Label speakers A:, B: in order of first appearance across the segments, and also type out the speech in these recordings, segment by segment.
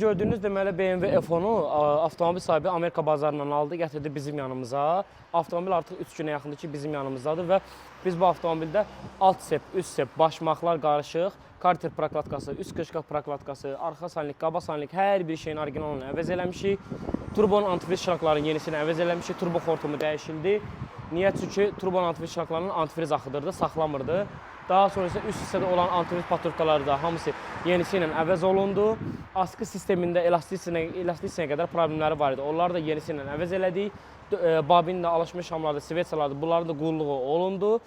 A: Gördüyünüz deməli BMW F10-u avtomobil sahibi Amerika bazarından aldı, gətirdi bizim yanımıza. Avtomobil artıq 3 günə yaxındır ki, bizim yanımızdadır və biz bu avtomobildə alt sep, üst sep, başmaqlar qarışıq, karter prokladkası, üst qışqaq prokladkası, arxa salnik, qaba salnik, hər bir şeyin orijinalını əvəz eləmişik. Turbonun antifriz şıraklarının yenisini əvəz eləmişik, turbo xortumu dəyişildi. Niyə? Çünki turbonun antifriz şıraklarının antifriz axıdırdı, saxlamırdı. Daha sonra isə üst hissədə olan antifriz paturkaları da hamısı yenisi ilə əvəz olundu. Askı sistemində elastisiyaya qədər problemləri var idi. Onları da yenisi ilə əvəz elədik. Babinin də alışmış şamlarda, svetsalarda, bunların da qulluğu olundu.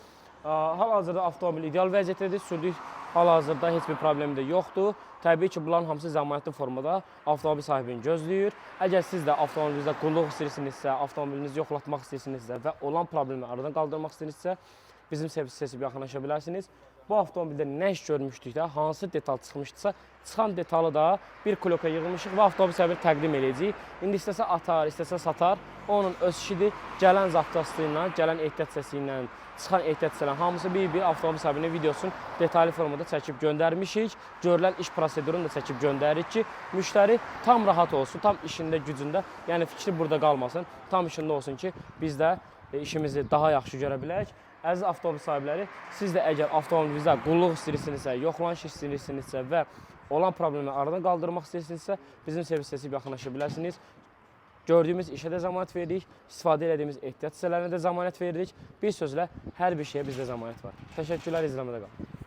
A: Hal-hazırda avtomobil ideal vəziyyətdədir. Sürdük hal-hazırda heç bir problemi də yoxdur. Təbii ki, bunların hamısı zəmanətli formada avtomobil sahibini gözləyir. Əgər siz də avtomobilinizdə qulluq istəyirsinizsə, avtomobilinizi yoxlatmaq istəyirsinizsə və olan problemi aradan qaldırmaq istəyirsinizsə, bizim servis yaxınlaşa bilərsiniz. Bu avtomobildə nə iş görmüşdükdə, hansı detal çıxmışdısa, çıxan detalı da bir kloka yığılmışıq və avtomobil sahibini təqdim edəcəyik. İndi istəsə atar, istəsə satar. Onun öz işidir. Gələn zaptası ilə, gələn ehtiyat səsi ilə, çıxan ehtiyat səsi ilə hamısı bir-bir avtomobil sahibinin videosunu detalli formada çəkib göndərmişik. Görülən iş prosedurunu da çəkib göndəririk ki, müştəri tam rahat olsun, tam işində, gücündə, yəni fikri burada qalmasın, tam işində olsun ki, biz də işimizi daha yaxşı görə bilək. Əziz avtomobil sahibləri, siz də əgər avtomobilinizdə qulluq istəyirsinizsə, yoxlanış istəyirsinizsə və olan problemi aradan qaldırmaq istəyirsinizsə, bizim servis yaxınlaşa bilərsiniz. Gördüyümüz işə də zəmanət veririk, istifadə etdiyimiz ehtiyat hissələrinə də zəmanət veririk. Bir sözlə, hər bir şeyə bizdə zəmanət var. Təşəkkürlər, izləmədə qalın.